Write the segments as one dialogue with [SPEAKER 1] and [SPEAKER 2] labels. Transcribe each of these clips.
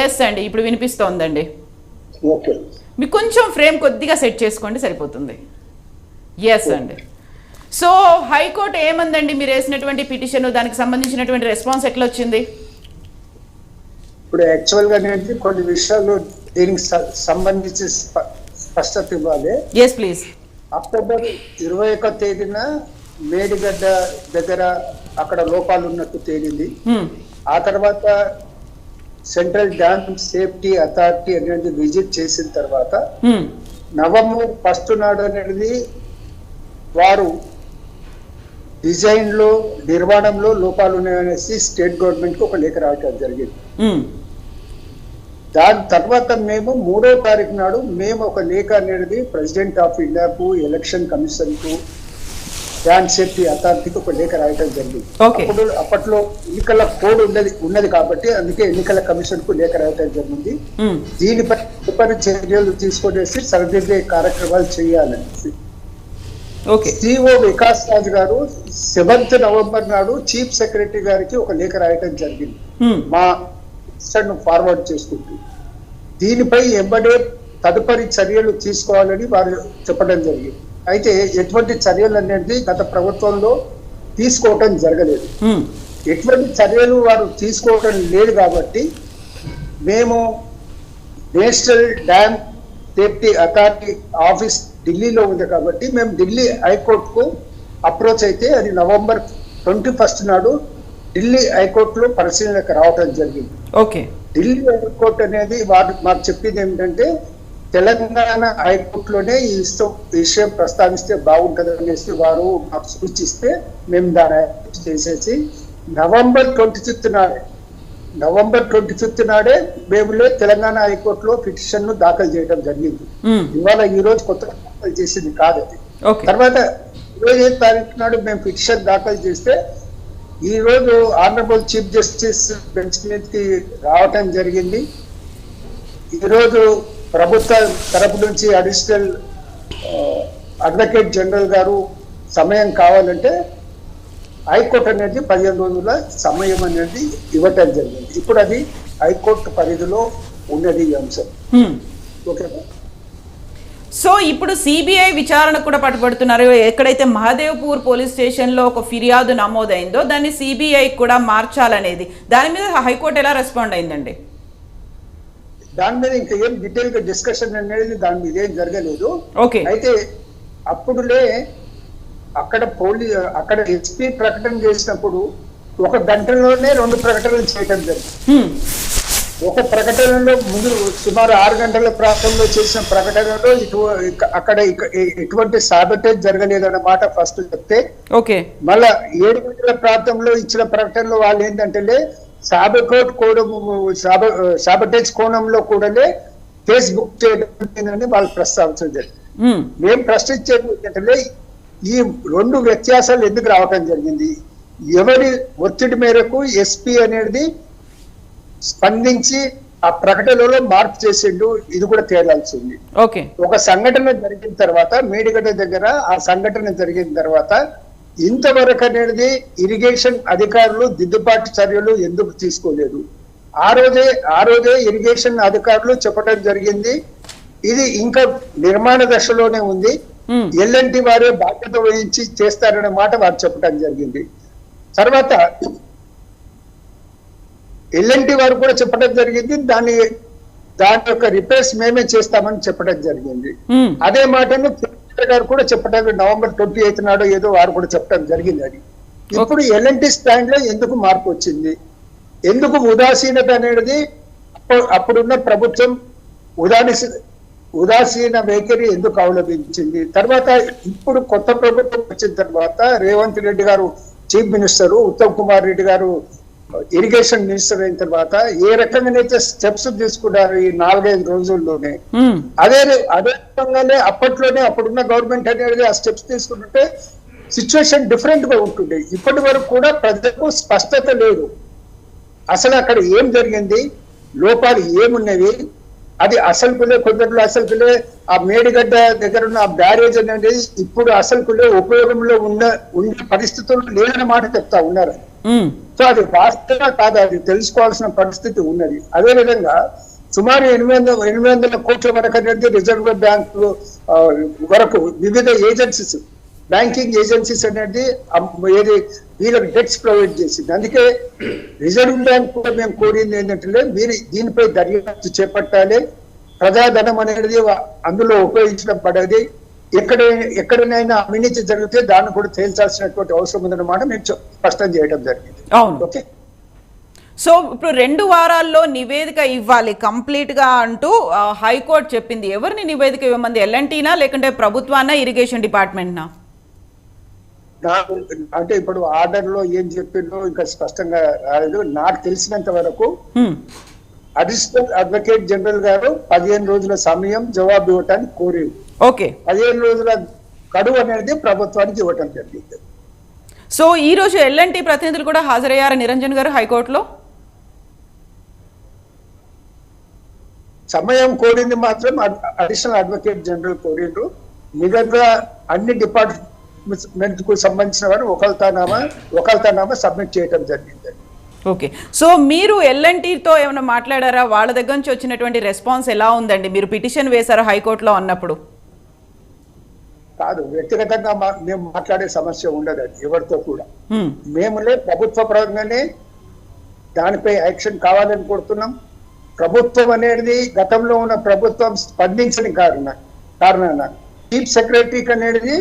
[SPEAKER 1] Yes అండి, ఇప్పుడు వినిపిస్తోందండి.
[SPEAKER 2] Okay,
[SPEAKER 1] మీకు కొంచెం ఫ్రేమ్ కొద్దిగా సెట్ చేసుకోండి, సరిపోతుంది. ఎస్ అండి. సో హైకోర్టు ఏమందండి మీరు వేసినటువంటి పిటిషన్, దానికి సంబంధించినటువంటి రెస్పాన్స్ ఎట్లా వచ్చింది?
[SPEAKER 2] ఇప్పుడు యాక్చువల్ గా కొన్ని విషయాలు దీనికి సంబంధించి స్పష్టత ఇవ్వాలి.
[SPEAKER 1] Yes please.
[SPEAKER 2] అక్టోబర్ 21వ తేదీన మేడిగడ్డ దగ్గర అక్కడ లోపాలు ఉన్నట్టు తేలింది. ఆ తర్వాత సెంట్రల్ డ్యామ్ సేఫ్టీ అథారిటీ అనేది విజిట్ చేసిన తర్వాత నవంబర్ 1 నాడు అనేది వారు డిజైన్ లో నిర్మాణంలో లోపాలు ఉన్నాయనేసి స్టేట్ గవర్నమెంట్ కు ఒక లేఖ రాయటం జరిగింది. దాని తర్వాత మేము 3వ తారీఖు నాడు మేము ఒక లేఖ అనేది ప్రెసిడెంట్ ఆఫ్ ఇండియాకు, ఎలక్షన్ కమిషన్ కు, డ్యామ్ సేఫ్టీ అథారిటీకి ఒక లేఖ రాయటం జరిగింది. అప్పట్లో ఎన్నికల కోడ్ ఉన్నది కాబట్టి అందుకే ఎన్నికల కమిషన్ కు లేఖ రాయటం జరిగింది. దీనిపై తదుపరి చర్యలు తీసుకునేసి సరిదిద్దే కార్యక్రమాలు చేయాలనేసి సిఓ వికాస్ రాజ్ గారు 7th నవంబర్ నాడు చీఫ్ సెక్రటరీ గారికి ఒక లేఖ రాయటం జరిగింది, మా ఫార్వర్డ్ చేసుకుంటూ. దీనిపై ఎంబడే తదుపరి చర్యలు తీసుకోవాలని వారు చెప్పడం జరిగింది. అయితే ఎటువంటి చర్యలు అనేది గత ప్రభుత్వంలో తీసుకోవటం జరగలేదు. ఎటువంటి చర్యలు వారు తీసుకోవటం లేదు కాబట్టి మేము national dam safety authority office ఢిల్లీలో ఉంది కాబట్టి మేము ఢిల్లీ హైకోర్టుకు అప్రోచ్ అయితే అది నవంబర్ 21 నాడు ఢిల్లీ హైకోర్టులో పరిశీలనకు రావడం జరిగింది. ఢిల్లీ హైకోర్టు అనేది వారు మాకు చెప్పింది ఏమిటంటే తెలంగాణ హైకోర్టులోనే ఈ విషయం ప్రస్తావిస్తే బాగుంటుంది అనేసి వారు మాకు సూచిస్తే మేము దాన్ని చేసేసి నవంబర్ 25 నాడే మేము తెలంగాణ హైకోర్టులో పిటిషన్ ను దాఖలు చేయడం జరిగింది. ఇవాళ ఈ రోజు కొత్తగా దాఖలు చేసింది కాదు అది. తర్వాత 25వ తారీఖు నాడు మేము పిటిషన్ దాఖలు చేస్తే ఈ రోజు ఆనరబుల్ చీఫ్ జస్టిస్ బెంచ్ మీదకి రావటం జరిగింది. ఈరోజు ప్రభుత్వ తరపు నుంచి అడిషనల్ అడ్వకేట్ జనరల్ గారు సమయం కావాలంటే హైకోర్టు అనేది 15 రోజుల సమయం అనేది ఇవ్వటం జరిగింది. ఇప్పుడు అది హైకోర్టు పరిధిలో ఉన్నది ఈ అంశం. ఓకేనా?
[SPEAKER 1] సో ఇప్పుడు సిబిఐ విచారణ కూడా పట్టుబడుతున్నారు. ఎక్కడైతే మహదేవ్పూర్ పోలీస్ స్టేషన్లో ఒక ఫిర్యాదు నమోదైందో దాన్ని సిబిఐ కూడా మార్చాలనేది, దాని మీద హైకోర్టు ఎలా రెస్పాండ్ అయిందండి?
[SPEAKER 2] దాని మీద ఇంకా ఏం డీటెయిల్ గా డిస్కషన్ అనేది దాని మీద ఏం జరగలేదు. అయితే అప్పుడులే అక్కడ ఎస్పీ ప్రకటన చేసినప్పుడు 1 గంటలోనే 2 ప్రకటనలు చేయడం జరిగింది. ఒక ప్రకటనలో ముందు సుమారు 6 గంటల ప్రాంతంలో చేసిన ప్రకటనలో అక్కడ ఎటువంటి సాబటేజ్ జరగలేదన్నమాట ఫస్ట్ చెప్తే, మళ్ళా 7 గంటల ప్రాంతంలో ఇచ్చిన ప్రకటనలో వాళ్ళు ఏంటంటే సాబటేజ్ కోణంలో కూడానే కేసు బుక్ చేయడం వాళ్ళు ప్రస్తావించడం జరిగింది. మేము ప్రశ్నించేది ఏంటంటే ఈ 2 వ్యత్యాసాలు ఎందుకు రావటం జరిగింది, ఎవరి ఒత్తిడి మేరకు ఎస్పీ అనేది స్పందించి ఆ ప్రకటనలో మార్పు చేసిండు, ఇది కూడా తేలాల్సింది. ఒక సంఘటన జరిగిన తర్వాత మేడిగడ్డ దగ్గర ఆ సంఘటన జరిగిన తర్వాత ఇంతవరకు అనేది ఇరిగేషన్ అధికారులు దిద్దుబాటు చర్యలు ఎందుకు తీసుకోలేదు? ఆ రోజే ఇరిగేషన్ అధికారులు చెప్పడం జరిగింది ఇది ఇంకా నిర్మాణ దశలోనే ఉంది, ఎల్ఎన్టీ వారే బాధ్యత వహించి చేస్తారనే మాట వారు చెప్పడం జరిగింది. తర్వాత ఎల్ఎన్టీ వారు కూడా చెప్పడం జరిగింది దాని యొక్క రిపేర్స్ మేమే చేస్తామని చెప్పడం జరిగింది. అదే మాటను గారు కూడా చెప్పడం నవంబర్ 28 నాడు ఏదో వారు కూడా చెప్పడం జరిగింది. అది ఇప్పుడు ఎల్ఎన్టీ స్టాండ్ లో ఎందుకు మార్పు వచ్చింది, ఎందుకు ఉదాసీనత అనేది అప్పుడున్న ప్రభుత్వం ఉదాసీన వైఖరి ఎందుకు అవలంబించింది? తర్వాత ఇప్పుడు కొత్త ప్రభుత్వం వచ్చిన తర్వాత రేవంత్ రెడ్డి గారు చీఫ్ మినిస్టర్, ఉత్తమ్ కుమార్ రెడ్డి గారు ఇరిగేషన్ మినిస్టర్ అయిన తర్వాత ఏ రకంగానైతే స్టెప్స్ తీసుకున్నారు ఈ 4-5 రోజుల్లోనే, అదే రకంగానే అప్పుడున్న గవర్నమెంట్ అనేది ఆ స్టెప్స్ తీసుకుంటుంటే సిచ్యువేషన్ డిఫరెంట్ గా ఉంటుంది. ఇప్పటి వరకు కూడా ప్రజలకు స్పష్టత లేదు, అసలు అక్కడ ఏం జరిగింది, లోపాలు ఏమున్నవి, అది అసలుకులే కొందరిలో అసలుకులే ఆ మేడిగడ్డ దగ్గర ఉన్న ఆ బ్యారేజ్ అనేది ఇప్పుడు అసలుకులే ఉపయోగంలో ఉండే పరిస్థితుల్లో లేదన్న మాట చెప్తా ఉన్నారు. సో అది వాస్తవ కాదు, అది తెలుసుకోవాల్సిన పరిస్థితి ఉన్నది. అదే విధంగా సుమారు 800 కోట్ల వరకు అనేది రిజర్వ్ బ్యాంకు వరకు వివిధ ఏజెన్సీస్, బ్యాంకింగ్ ఏజెన్సీస్ అనేది ఏది వీళ్ళకి డెట్స్ ప్రొవైడ్ చేసింది. అందుకే రిజర్వ్ బ్యాంక్ కూడా మేము కోరింది ఏంటంటే మీరు దీనిపై దర్యాప్తు చేపట్టాలి, ప్రజాధనం అనేది అందులో ఉపయోగించడం పడేది, ఎక్కడైనా అవినీతి జరిగితే దాన్ని కూడా తేల్చాల్సినటువంటి అవసరం ఉందన్నమాట మేము స్పష్టం చేయడం జరిగింది. ఓకే,
[SPEAKER 1] సో ఇప్పుడు 2 వారాల్లో నివేదిక ఇవ్వాలి కంప్లీట్ గా అంటూ హైకోర్టు చెప్పింది. ఎవరిని నివేదిక ఇవ్వమంది? ఎల్ఎన్టీనా లేకుంటే ప్రభుత్వానా, ఇరిగేషన్ డిపార్ట్మెంట్నా?
[SPEAKER 2] అంటే ఇప్పుడు ఆర్డర్ లో ఏం చెప్పిందో ఇంకా స్పష్టంగా రాలేదు. నాకు తెలిసినంత వరకు అడిషనల్ అడ్వకేట్ జనరల్ గారు 15 రోజుల సమయం జవాబు ఇవ్వటానికి కోరేది.
[SPEAKER 1] ఓకే,
[SPEAKER 2] 15 రోజుల గడువు అనేది ప్రభుత్వానికి ఇవ్వటం జరిగింది.
[SPEAKER 1] సో ఈ రోజు ఎల్ఎన్టీ ప్రతినిధులు కూడా హాజరయ్యారు నిరంజన్ గారు హైకోర్టులో.
[SPEAKER 2] సమయం కోరింది మాత్రం అడిషనల్ అడ్వకేట్ జనరల్ కోరిండ్రు. మిగతా అన్ని డిపార్ట్మెంట్ కు సంబంధించిన వారు ఒకల్తానామా సబ్మిట్ చేయడం జరిగింది.
[SPEAKER 1] ఓకే, సో మీరు ఎల్ఎన్టీతో ఏమైనా మాట్లాడారా? వాళ్ళ దగ్గర నుంచి వచ్చినటువంటి రెస్పాన్స్ ఎలా ఉందండి? మీరు పిటిషన్ వేశారు హైకోర్టులో అన్నప్పుడు.
[SPEAKER 2] కాదు, వ్యక్తిగతంగా మేము మాట్లాడే సమస్య ఉండదు అది ఎవరితో కూడా. మేములే ప్రభుత్వ పరంగానే దానిపై యాక్షన్ కావాలని కోరుతున్నాం. ప్రభుత్వం అనేది గతంలో ఉన్న ప్రభుత్వం స్పందించని కారణాన చీఫ్ సెక్రటరీకి అనేది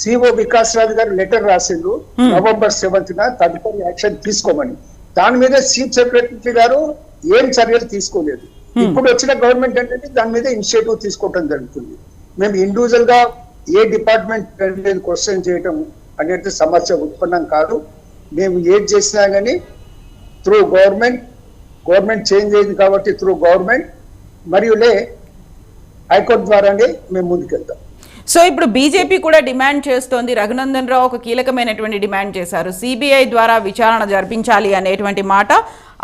[SPEAKER 2] సిఓ వికాస్ రాజు గారు లెటర్ రాసిండ్రు November 7th తదుపరి యాక్షన్ తీసుకోమని. దాని మీద చీఫ్ సెక్రటరీ గారు ఏం చర్యలు తీసుకోలేదు. ఇప్పుడు వచ్చిన గవర్నమెంట్ ఏంటంటే దాని మీద ఇనిషియేటివ్ తీసుకోవడం జరుగుతుంది. మేము ఇండివిజువల్ గా ఏ డిపార్ట్మెంట్ అనేది క్వశ్చన్ చేయడం అనేది సమస్య ఉత్పన్నం కాదు. మేము ఏది చేసినా కానీ త్రూ గవర్నమెంట్ చేంజ్ అయింది కాబట్టి త్రూ గవర్నమెంట్ మరియు హైకోర్టు ద్వారానే మేము ముందుకెళ్తాం.
[SPEAKER 1] సో ఇప్పుడు బీజేపీ కూడా డిమాండ్ చేస్తోంది. రఘునందన్ రావు ఒక కీలకమైనటువంటి డిమాండ్ చేశారు, సిబిఐ ద్వారా విచారణ జరిపించాలి అనేటువంటి మాట.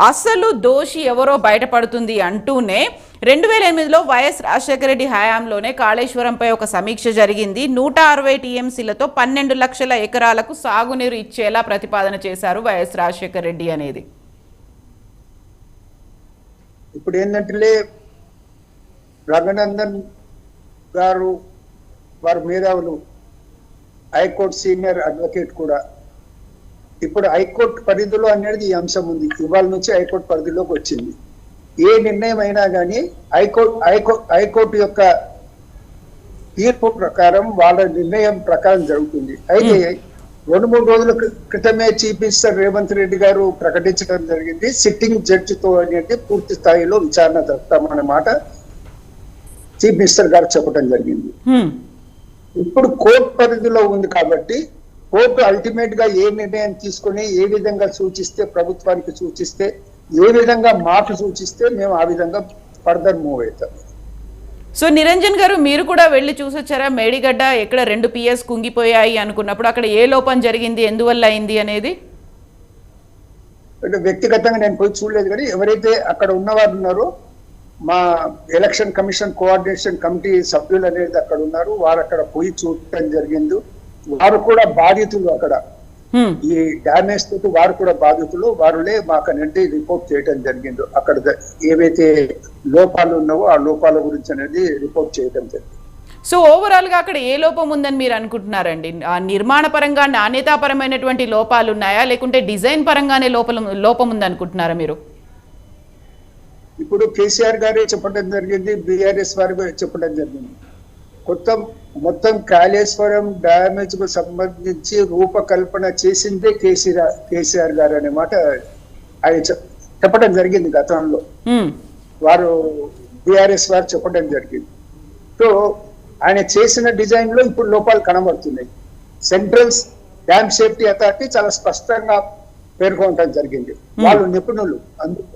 [SPEAKER 1] అసలు దోషి ఎవరో బయటపడుతుంది అంటూనే 2008లో వైఎస్ రాజశేఖర రెడ్డి హయాంలోనే కాళేశ్వరంపై ఒక సమీక్ష జరిగింది. 160 టీఎంసీలతో 12 లక్షల ఎకరాలకు సాగునీరు ఇచ్చేలా ప్రతిపాదన చేశారు వైఎస్ రాజశేఖర రెడ్డి అనేది.
[SPEAKER 2] ఇప్పుడు ఏంటంటే రఘునందన్ గారు వారు మేధావులు, హైకోర్టు సీనియర్ అడ్వకేట్ కూడా. ఇప్పుడు హైకోర్టు పరిధిలో అనేది ఈ అంశం ఉంది. ఇవాళ నుంచి హైకోర్టు పరిధిలోకి వచ్చింది. ఏ నిర్ణయం అయినా కానీ హైకోర్టు యొక్క తీర్పు ప్రకారం వాళ్ళ నిర్ణయం ప్రకారం జరుగుతుంది. అయితే 2-3 రోజుల క్రితమే చీఫ్ మినిస్టర్ రేవంత్ రెడ్డి గారు ప్రకటించడం జరిగింది, సిట్టింగ్ జడ్జితో అనేది పూర్తి స్థాయిలో విచారణ జరుపుతామనే మాట చీఫ్ మినిస్టర్ గారు చెప్పడం జరిగింది. ఇప్పుడు కోర్టు పరిధిలో ఉంది కాబట్టి కోర్టు అల్టిమేట్ గా ఏ నిర్ణయం తీసుకుని ఏ విధంగా సూచిస్తే, ప్రభుత్వానికి సూచిస్తే, ఏ విధంగా మాకు సూచిస్తే మేము ఆ విధంగా ఫర్దర్ మూవ్ అవుతాం.
[SPEAKER 1] సో నిరంజన్ గారు, మీరు కూడా వెళ్ళి చూసొచ్చారా మేడిగడ్డ ఎక్కడ 2 PS కుంగిపోయాయి అనుకున్నప్పుడు అక్కడ ఏ లోపం జరిగింది, ఎందువల్ల అయింది అనేది?
[SPEAKER 2] అంటే వ్యక్తిగతంగా నేను పోయి చూడలేదు, కానీ ఎవరైతే అక్కడ ఉన్నవారు ఉన్నారో మా ఎలక్షన్ కమిషన్ కోఆర్డినేషన్ కమిటీ సభ్యులు అనేది అక్కడ ఉన్నారు, వారు అక్కడ పోయి చూడటం జరిగింది. వారు కూడా బాధితులు, అక్కడ ఈ డ్యామేజ్ తోటి వారు కూడా బాధితులు. వారులే మాకు అనేది రిపోర్ట్ చేయడం జరిగింది. అక్కడ ఏవైతే లోపాలు ఉన్నావో ఆ లోపాల గురించి అనేది రిపోర్ట్ చేయడం జరిగింది.
[SPEAKER 1] సో ఓవరాల్ గా అక్కడ ఏ లోపం ఉందని మీరు అనుకుంటున్నారండి? నిర్మాణ పరంగా నాణ్యతాపరమైనటువంటి లోపాలు ఉన్నాయా, లేకుంటే డిజైన్ పరంగానే లోపం ఉంది అనుకుంటున్నారా మీరు?
[SPEAKER 2] ఇప్పుడు కేసీఆర్ గారే చెప్పడం జరిగింది, బీఆర్ఎస్ వారు చెప్పడం జరిగింది. మొత్తం కాళేశ్వరం డ్యామేజ్ కు సంబంధించి రూపకల్పన చేసిందే కేసీఆర్ గారు అనే మాట ఆయన చెప్పడం జరిగింది గతంలో. వారు బీఆర్ఎస్ వారు చెప్పడం జరిగింది. సో ఆయన చేసిన డిజైన్ లో ఇప్పుడు లోపాలు కనబడుతున్నాయి. సెంట్రల్ డ్యామ్ సేఫ్టీ అథారిటీ చాలా స్పష్టంగా పేర్కొనడం జరిగింది, వాళ్ళు నిపుణులు. అందుకు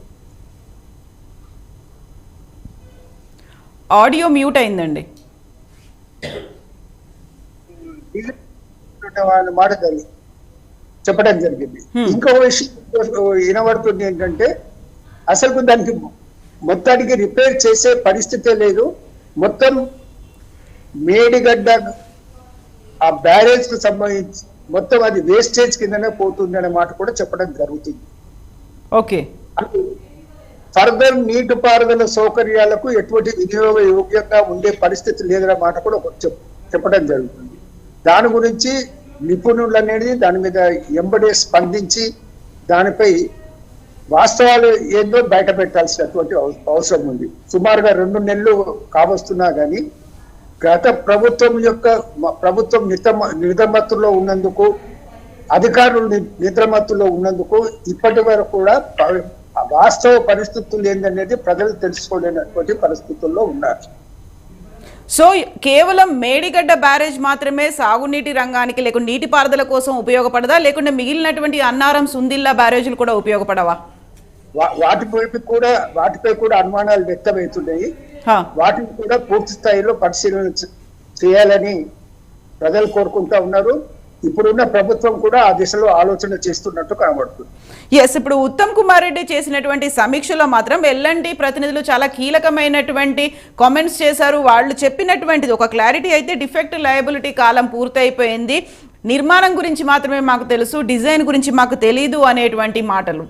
[SPEAKER 1] ఆడియో మ్యూట్ అయిందండి.
[SPEAKER 2] మాట చెప్పడం జరిగింది. ఇంకో విషయం వినబడుతుంది ఏంటంటే అసలు దానికి మొత్తానికి రిపేర్ చేసే పరిస్థితే లేదు. మొత్తం మేడిగడ్డ ఆ బ్యారేజ్ కు సంబంధించి మొత్తం అది వేస్టేజ్ కిందనే పోతుంది అనే మాట కూడా చెప్పడం జరుగుతుంది.
[SPEAKER 1] ఓకే,
[SPEAKER 2] ఫర్దర్ నీటిపారుదల సౌకర్యాలకు ఎటువంటి వినియోగ యోగ్యంగా ఉండే పరిస్థితి లేదనే మాట కూడా చెప్పడం జరుగుతుంది. దాని గురించి నిపుణులు అనేది దాని మీద ఎంబడే స్పందించి దానిపై వాస్తవాలు ఏందో బయట పెట్టాల్సినటువంటి అవసరం ఉంది. సుమారుగా 2 నెలలు కావస్తున్నా కానీ గత ప్రభుత్వం నిద్రమత్తులో ఉన్నందుకు, అధికారులు నిద్రమత్తులో ఉన్నందుకు ఇప్పటి వరకు కూడా వాస్తవ పరిస్థితులు ఏందనేది ప్రజలు తెలుసుకోలేనటువంటి పరిస్థితుల్లో ఉన్నారు.
[SPEAKER 1] సో కేవలం మేడిగడ్డ బ్యారేజ్ మాత్రమే సాగునీటి రంగానికి లేకుంటే నీటిపారుదల కోసం ఉపయోగపడదా, లేకుంటే మిగిలినటువంటి అన్నారం సుందిల్లా బ్యారేజీలు కూడా ఉపయోగపడవా?
[SPEAKER 2] వాటిపై కూడా అనుమానాలు వ్యక్తమవుతున్నాయి. వాటిని కూడా పూర్తి స్థాయిలో పరిశీలన చేయాలని ప్రజలు కోరుకుంటా ఉన్నారు. ఇప్పుడున్న ప్రభుత్వం కూడా ఆ దిశలో ఆలోచన చేస్తున్నట్టు కనబడుతుంది.
[SPEAKER 1] ఎస్, ఇప్పుడు ఉత్తమ్ కుమార్ రెడ్డి చేసినటువంటి సమీక్షలో మాత్రం ఎల్ఎన్టీ ప్రతినిధులు చాలా కీలకమైనటువంటి కామెంట్స్ చేశారు. వాళ్ళు చెప్పినటువంటిది ఒక క్లారిటీ అయితే, డిఫెక్ట్ లయబిలిటీ కాలం పూర్తయిపోయింది, నిర్మాణం గురించి మాత్రమే మాకు తెలుసు, డిజైన్ గురించి మాకు తెలీదు అనేటువంటి మాటలు.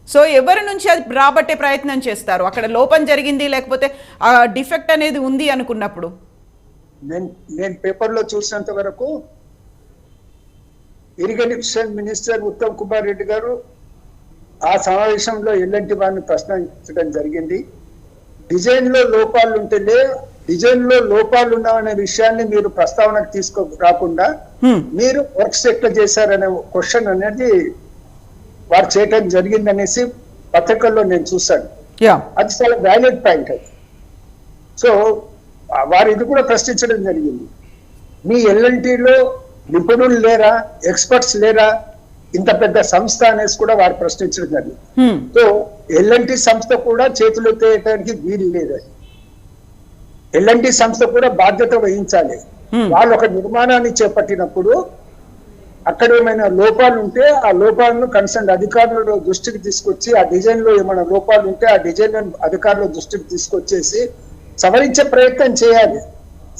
[SPEAKER 1] సో ఎవరి నుంచి అది రాబట్టే ప్రయత్నం చేస్తారు? అక్కడ లోపం జరిగింది లేకపోతే ఆ డిఫెక్ట్ అనేది ఉంది అనుకున్నప్పుడు
[SPEAKER 2] నేను పేపర్లో చూసినంత వరకు ఇరిగేషన్ మినిస్టర్ ఉత్తమ్ కుమార్ రెడ్డి గారు ఆ సమావేశంలో ఎల్ఎన్టీ వారిని ప్రశ్నించడం జరిగింది. డిజైన్ లో లోపాలు ఉన్నాయనే విషయాన్ని మీరు ప్రస్తావనకు తీసుకురాకుండా మీరు వర్క్స్ ఎట్లా చేశారనే క్వశ్చన్ అనేది వారు చేయటం జరిగిందనేసి పత్రికల్లో నేను చూశాను. అది చాలా వ్యాలిడ్ పాయింట్ అది. సో వారు ఇది కూడా ప్రశ్నించడం జరిగింది, మీ ఎల్ఎన్టీలో నిపుణులు లేరా, ఎక్స్పర్ట్స్ లేరా, ఇంత పెద్ద సంస్థ అనేసి కూడా వారు ప్రశ్నించడం జరిగింది. సో ఎల్ఎన్టీ సంస్థ కూడా చేతులు ఎత్తేయడానికి వీలు లేదు. ఎల్ఎన్టీ సంస్థ కూడా బాధ్యత వహించాలి. వాళ్ళు ఒక నిర్మాణాన్ని చేపట్టినప్పుడు అక్కడ ఏమైనా లోపాలు ఉంటే ఆ లోపాలను కన్సర్న్ అధికారుల దృష్టికి తీసుకొచ్చి, ఆ డిజైన్ లో ఏమైనా లోపాలు ఉంటే ఆ డిజైన్ అధికారుల దృష్టికి తీసుకొచ్చేసి సవరించే ప్రయత్నం చేయాలి.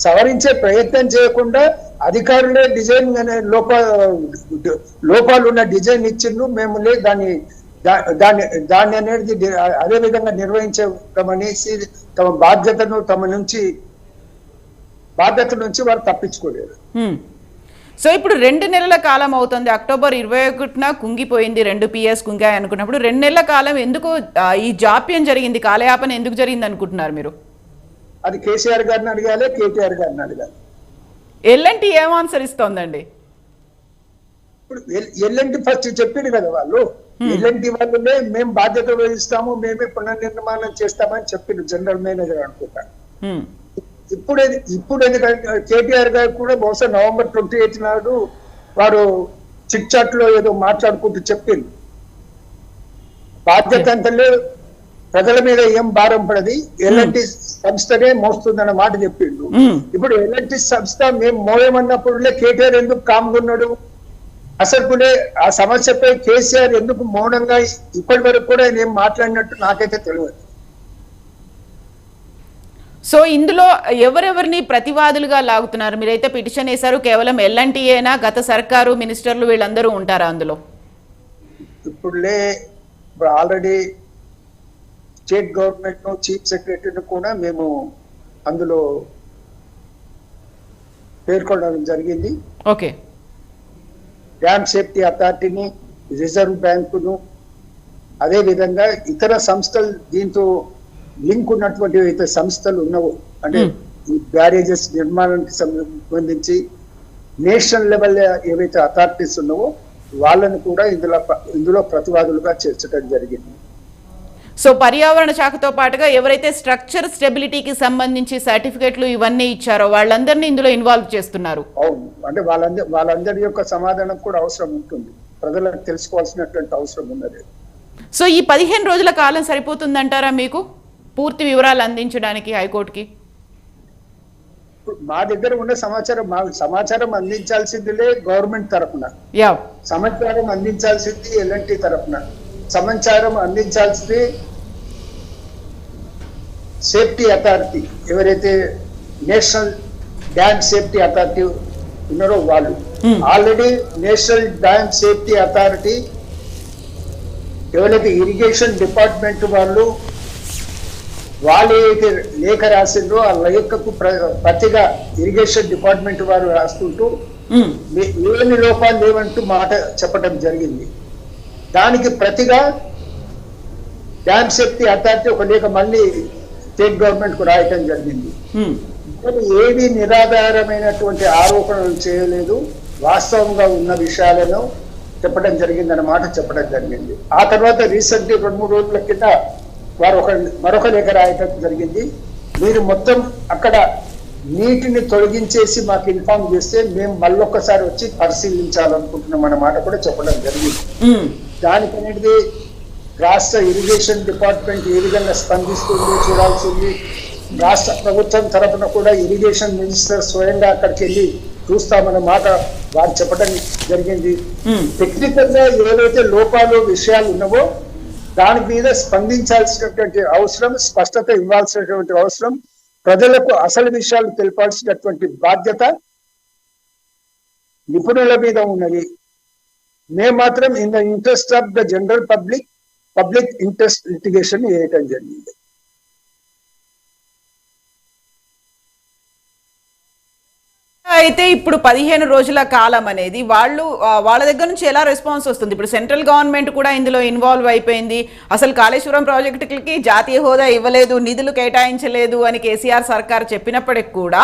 [SPEAKER 2] సవరించే ప్రయత్నం చేయకుండా అధికారులే డిజైన్ అనే లోపాలు ఉన్న డిజైన్ ఇచ్చిండ్రు, మేము దాన్ని అనేది అదే విధంగా నిర్వహించడం అనేసి బాధ్యత నుంచి వారు తప్పించుకోలేరు.
[SPEAKER 1] సో ఇప్పుడు 2 నెలల కాలం అవుతుంది. అక్టోబర్ 21న కుంగిపోయింది, 2 PS కుంగాయి అనుకున్నప్పుడు 2 నెలల కాలం ఎందుకు ఈ జాప్యం జరిగింది, కాలయాపన ఎందుకు జరిగింది అనుకుంటున్నారు మీరు?
[SPEAKER 2] అది కేసీఆర్ గారిని అడగాలి, కేటీఆర్ గారిని అడగాలి.
[SPEAKER 1] ఎల్ఎన్టీ ఏం ఆన్సర్ ఇస్తోందండి?
[SPEAKER 2] ఇప్పుడు ఎల్ఎన్టీ ఫస్ట్ చెప్పింది కదా, వాళ్ళు ఎల్ఎన్టీ వాళ్ళనే మేము బాధ్యత వహిస్తాము, మేమే పునర్నిర్మాణం చేస్తామని చెప్పింది జనరల్ మేనేజర్ అనుకుంటా. ఇప్పుడు ఎందుకంటే కేటీఆర్ గారు కూడా బహుశా నవంబర్ 28 నాడు వారు చిట్ చాట్ లో ఏదో మాట్లాడుకుంటూ చెప్పింది, బాధ్యత అంతలే ప్రజల మీద ఏం భారం పడది, ఎల్ఎన్టీ సంస్థనే మోస్తుందన్న మాట చెప్పిండు. ఇప్పుడు ఎల్ఎన్టీ సంస్థ మేము మోయమన్నప్పుడులే కేటీఆర్ ఎందుకు కామ్గున్నాడు? అసలు ఆ సమస్యపై కేసీఆర్ ఎందుకు మౌనంగా ఇప్పటి వరకు కూడా ఆయన ఏం మాట్లాడినట్టు నాకైతే తెలియదు.
[SPEAKER 1] సో ఇందులో ఎవరెవరిని ప్రతివాదులుగా లాగుతున్నారు? మీరైతే పిటిషన్ వేశారు, కేవలం ఎల్ఎన్టీయేనా, గత సర్కారు మినిస్టర్లు వీళ్ళందరూ ఉంటారా అందులో?
[SPEAKER 2] ఇప్పుడు ఆల్రెడీ స్టేట్ గవర్నమెంట్ ను చీఫ్ సెక్రటరీని కూడా మేము అందులో పేర్కొనడం జరిగింది.
[SPEAKER 1] ఓకే,
[SPEAKER 2] డ్యామ్ సేఫ్టీ అథారిటీని, రిజర్వ్ బ్యాంకును, అదే విధంగా ఇతర సంస్థలు, దీంతో లింక్ ఉన్నటువంటి అయితే సంస్థలు ఉన్నావో, అంటే బ్యారేజెస్ నిర్మాణానికి సంబంధించి నేషనల్ లెవెల్ ఏవైతే అథారిటీస్ ఉన్నావో వాళ్ళని కూడా ఇందులో ప్రతివాదులుగా చేర్చడం జరిగింది.
[SPEAKER 1] సో పర్యావరణ శాఖతో పాటుగా ఎవరైతే స్ట్రక్చర్ స్టెబిలిటీకి సంబంధించి సర్టిఫికెట్లు ఇవన్నీ ఇచ్చారో వాళ్ళందరినీ ఇందులో ఇన్వాల్వ్ చేస్తున్నారు.
[SPEAKER 2] అవును, అంటే వాళ్ళందరి యొక్క సమాధానం కూడా అవసరం ఉంటుంది, ప్రజలకు తెలుసుకోవాల్సినటువంటి అవసరం ఉన్నది.
[SPEAKER 1] సో ఈ 15 రోజుల కాలం సరిపోతుందంటారా మీకు పూర్తి వివరాలు అందించడానికి హైకోర్టుకి?
[SPEAKER 2] మా దగ్గర ఉన్న సమాచారం అందించాల్సిందిలే గవర్నమెంట్ తరఫున, సమాచారం అందించాల్సింది ఎల్ఎన్టీ తరఫున. సమాచారం అందించాల్సింది సేఫ్టీ అథారిటీ, ఎవరైతే నేషనల్ డ్యామ్ సేఫ్టీ అథారిటీ ఉన్నారో వాళ్ళు. Already national dam safety authority ఎవరైతే ఇరిగేషన్ డిపార్ట్మెంట్ వాళ్ళు ఏదైతే లేఖ రాసిండ్రో ఆ లేఖకు ప్రతిగా ఇరిగేషన్ డిపార్ట్మెంట్ వారు రాసుకుంటూ ఏమి లోపాలు లేవంటూ మాట చెప్పడం జరిగింది. దానికి ప్రతిగా డ్యామ్ సేఫ్టీ అథారిటీ ఒక లేఖ మళ్ళీ స్టేట్ గవర్నమెంట్ కు రాయటం జరిగింది. ఏవి నిరాధారమైనటువంటి ఆరోపణలు చేయలేదు, వాస్తవంగా ఉన్న విషయాలను చెప్పడం జరిగిందన్నమాట చెప్పడం జరిగింది. ఆ తర్వాత రీసెంట్లీ 2-3 రోజుల కింద వారు మరొక లేఖ రాయటం జరిగింది. మీరు మొత్తం అక్కడ నీటిని తొలగించేసి మాకు ఇన్ఫార్మ్ చేస్తే మేము మళ్ళొక్కసారి వచ్చి పరిశీలించాలనుకుంటున్నాం అన్నమాట కూడా చెప్పడం జరిగింది. దానికనేది రాష్ట్ర ఇరిగేషన్ డిపార్ట్మెంట్ ఏ విధంగా స్పందిస్తుంది చూడాల్సింది. రాష్ట్ర ప్రభుత్వం తరఫున కూడా ఇరిగేషన్ మినిస్టర్ స్వయంగా అక్కడికి వెళ్ళి చూస్తామన్న మాట వారు చెప్పడం జరిగింది. టెక్నికల్ గా ఏవైతే లోపాలు విషయాలు ఉన్నావో దాని మీద స్పందించాల్సినటువంటి అవసరం, స్పష్టత ఇవ్వాల్సినటువంటి అవసరం, ప్రజలకు అసలు విషయాలు తెలపాల్సినటువంటి బాధ్యత నిపుణుల మీద ఉన్నది. మేము మాత్రం in the interest of the general public interest litigation వేయటం జరిగింది.
[SPEAKER 1] అయితే ఇప్పుడు 15 రోజుల కాలం అనేది వాళ్ళ దగ్గర నుంచి ఎలా రెస్పాన్స్ వస్తుంది? ఇప్పుడు సెంట్రల్ గవర్నమెంట్ కూడా ఇందులో ఇన్వాల్వ్ అయిపోయింది. అసలు కాళేశ్వరం ప్రాజెక్టులకి జాతీయ హోదా ఇవ్వలేదు, నిధులు కేటాయించలేదు అని కేసీఆర్ సర్కార్ చెప్పినప్పటికి కూడా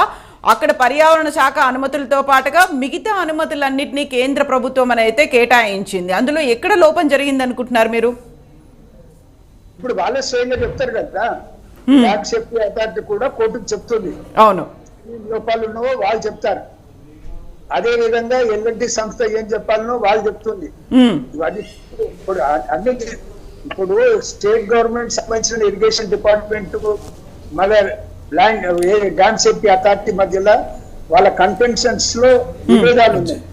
[SPEAKER 1] అక్కడ పర్యావరణ శాఖ అనుమతులతో పాటుగా మిగతా అనుమతులన్నింటినీ కేంద్ర ప్రభుత్వం అయితే కేటాయించింది. అందులో ఎక్కడ లోపం జరిగింది అనుకుంటున్నారు మీరు?
[SPEAKER 2] ఇప్పుడు వాళ్ళ స్వయంగా చెప్తారు కదా, సేఫ్టీ అథారిటీ కూడా కోర్టుకు చెప్తుంది.
[SPEAKER 1] అవును,
[SPEAKER 2] లోపాలు ఉన్నావో వాళ్ళు చెప్తారు. అదే విధంగా ఎల్ఎన్టీ సంస్థ ఏం చెప్పాలనో వాళ్ళు చెప్తుంది. ఇప్పుడు అన్నిటి ఇప్పుడు స్టేట్ గవర్నమెంట్ సంబంధించిన ఇరిగేషన్ డిపార్ట్మెంట్ మళ్ళీ డ్యామ్ సేఫ్టీ అథారిటీ మధ్యలో వాళ్ళ కన్వెన్షన్స్ లో విభేదాలు ఉన్నాయి,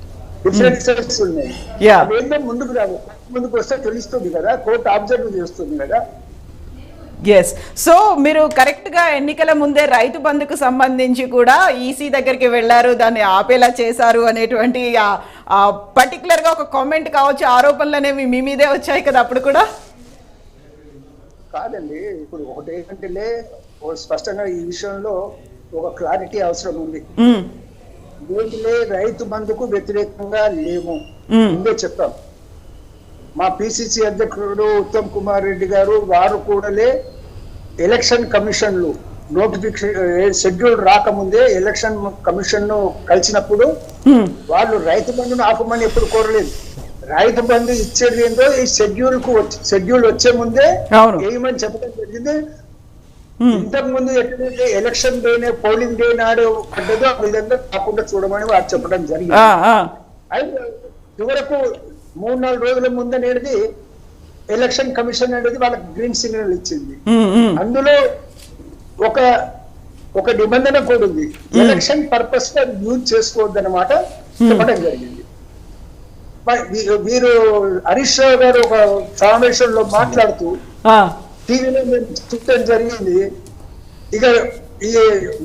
[SPEAKER 2] డిఫరెన్సెస్ ఉన్నాయి. అదేంటో ముందుకు వస్తే తెలుస్తుంది కదా, కోర్టు అబ్జర్వ్ చేస్తుంది కదా.
[SPEAKER 1] ఎస్, సో మీరు కరెక్ట్గా ఎన్నికల ముందే రైతు బంధుకు సంబంధించి కూడా ఈసీ దగ్గరికి వెళ్ళారు, దాన్ని ఆపేలా చేశారు అనేటువంటి పర్టికులర్గా ఒక కామెంట్ కావచ్చు, ఆరోపణలు అనేవి మీ మీదే వచ్చాయి కదా అప్పుడు కూడా.
[SPEAKER 2] కాదండి, ఇప్పుడు ఒకటి ఏంటంటే స్పష్టంగా ఈ విషయంలో ఒక క్లారిటీ అవసరం ఉంది. వీటిలే రైతు బంధుకు వ్యతిరేకంగా లేము, ముందే చెప్పాం. మా పిసిసి అధ్యక్షుడు ఉత్తమ్ కుమార్ రెడ్డి గారు వారు కూడాలే ఎలక్షన్ కమిషన్లు నోటిఫికేషన్ షెడ్యూల్ రాకముందే ఎలక్షన్ కమిషన్ ను కలిసినప్పుడు వాళ్ళు రైతు బంధును ఆపమని ఎప్పుడు కోరలేదు. రైతు బంధు ఇచ్చేది ఏందో ఈ షెడ్యూల్ వచ్చే ముందే ఏమని చెప్పడం జరిగింది. ఇంతకు ముందు ఎట్లయితే ఎలక్షన్ డేనే పోలింగ్ డే నాడు పడ్డదో ఆ విధంగా కాకుండా చూడమని వారు చెప్పడం జరిగింది. అయితే చివరకు 3-4 రోజుల ముందనేది ఎలక్షన్ కమిషన్ అనేది వాళ్ళకి గ్రీన్ సిగ్నల్ ఇచ్చింది. అందులో ఒక నిబంధన కూడా ఉంది, ఎలక్షన్ పర్పస్ గా యూజ్ చేసుకోవద్దు అన్నమాట చెప్పడం జరిగింది. వీరు హరీష్ రావు గారు ఒక సమావేశంలో మాట్లాడుతూ టీవీలో మేము చూడటం జరిగింది. ఇక ఈ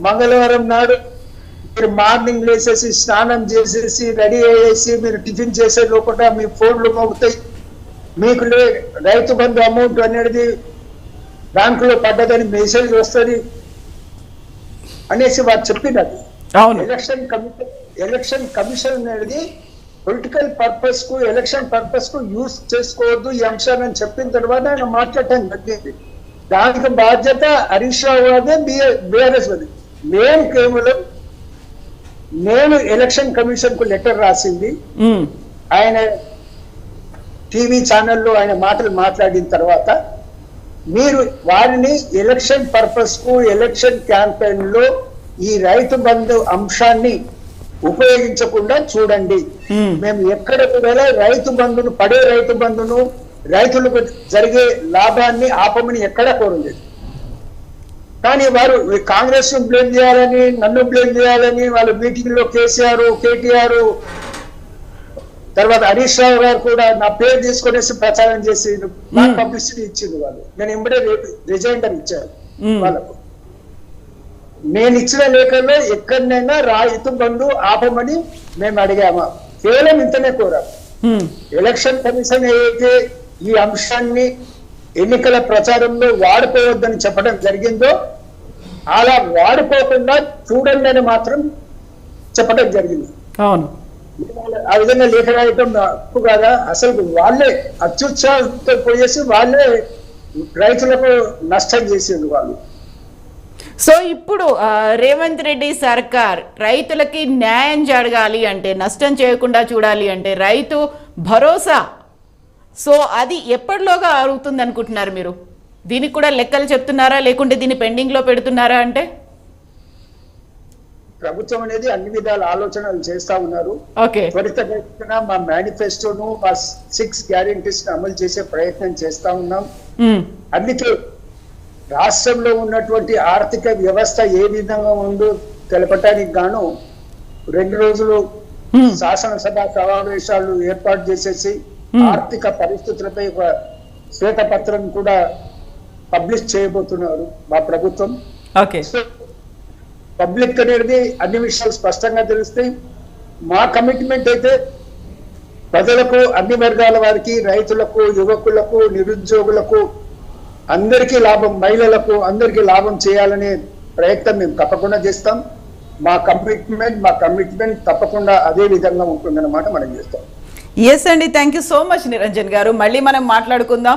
[SPEAKER 2] మంగళవారం నాడు మీరు మార్నింగ్ లేసేసి స్నానం చేసేసి రెడీ అయ్యేసి మీరు టిఫిన్ చేసే లోపల మీ ఫోన్లు మోగుతాయి, మీకు రైతు బంధు అమౌంట్ అనేది బ్యాంకులో పడ్డదని మెసేజ్ వస్తుంది అనేసి వారు చెప్పినది. ఎలక్షన్ కమిషన్ అనేది పొలిటికల్ పర్పస్ కు ఎలక్షన్ పర్పస్ కు యూజ్ చేసుకోవద్దు ఈ అంశాన్ని చెప్పిన తర్వాత ఆయన మాట్లాడటం జరిగింది. దానికి బాధ్యత హరీష్ రావు అదే బీఆర్ఎస్ అది. మేము కేవలం నేను ఎలక్షన్ కమిషన్ కు లెటర్ రాసింది, ఆయన టీవీ ఛానల్లో ఆయన మాటలు మాట్లాడిన తర్వాత మీరు వారిని ఎలక్షన్ పర్పస్ కు ఎలక్షన్ క్యాంపెయిన్ లో ఈ రైతు బంధు అంశాన్ని ఉపయోగించకుండా చూడండి. మేము ఎక్కడ కూడా రైతు బంధును రైతు బంధును రైతులకు జరిగే లాభాన్ని ఆపమని ఎక్కడా కోరలేదు. కానీ వారు కాంగ్రెస్ ను బ్లేమ్ చేయాలని, నన్ను బ్లేమ్ చేయాలని వాళ్ళ మీటింగ్ లో కేసీఆర్, కేటీఆర్ తర్వాత హరీష్ రావు గారు కూడా నా పేరు తీసుకొనేసి ప్రచారం చేసి నాకు పబ్లిసిటీ ఇచ్చింది వాళ్ళు. నేను ఎంబడే రిజైండర్ ఇచ్చాను వాళ్ళకు. నేను ఇచ్చిన లేఖల్లో ఎక్కడనైనా రైతు బంధు ఆపమని మేము అడిగామా? కేవలం ఇంతనే కోరాము. ఎలక్షన్ కమిషన్ ఏదైతే ఈ అంశాన్ని ఎన్నికల ప్రచారంలో వాడుకోవద్దని చెప్పడం జరిగిందో అలా వాడుకోకుండా చూడండి అని మాత్రం చెప్పడం జరిగింది.
[SPEAKER 1] అవును,
[SPEAKER 2] ఆ విధంగా లేఖ రాయటం తప్పు కాదా? అసలు వాళ్ళే అత్యుత్సాహంతో పోయేసి వాళ్ళే రైతులకు నష్టం చేసేది వాళ్ళు.
[SPEAKER 1] సో ఇప్పుడు రేవంత్ రెడ్డి సర్కార్ రైతులకి న్యాయం జరగాలి అంటే, నష్టం చేయకుండా చూడాలి అంటే రైతు భరోసా, సో అది ఎప్పటిలోగా అరుగుతుంది అనుకుంటున్నారు మీరు? దీనికి కూడా లెక్కలు చెప్తున్నారా, లేకుంటే దీన్ని పెండింగ్ లో పెడుతున్నారా? అంటే
[SPEAKER 2] ప్రభుత్వం అనేది అన్ని విధాల ఆలోచనలు చేస్తా ఉన్నారు.
[SPEAKER 1] ఓకే,
[SPEAKER 2] త్వరితగతిన మా మేనిఫెస్టోను, మా 6 గ్యారెంటీస్ అమలు చేసే ప్రయత్నం చేస్తా ఉన్నాం. అందుకే రాష్ట్రంలో ఉన్నటువంటి ఆర్థిక వ్యవస్థ ఏ విధంగా ఉందో తెలపటానికి గాను 2 రోజులు శాసనసభ సమావేశాలు ఏర్పాటు చేసేసి ఆర్థిక పరిస్థితులపై ఒక శ్వేతపత్రం కూడా పబ్లిష్ చేయబోతున్నారు మా ప్రభుత్వం.
[SPEAKER 1] ఓకే,
[SPEAKER 2] పబ్లిక్ అనేది అన్ని విషయాలు స్పష్టంగా తెలుస్తాయి. మా కమిట్మెంట్ అయితే ప్రజలకు, అన్ని వర్గాల వారికి, రైతులకు, యువకులకు, నిరుద్యోగులకు అందరికీ లాభం, మహిళలకు అందరికీ లాభం చేయాలనే ప్రయత్నం మేము తప్పకుండా చేస్తాం. మా కమిట్మెంట్ తప్పకుండా అదే విధంగా ఉంటుందన్నమాట మనం చేస్తాం.
[SPEAKER 1] ఎస్ అండి, thank you so much Niranjan గారు. మళ్ళీ మనం మాట్లాడుకుందాం.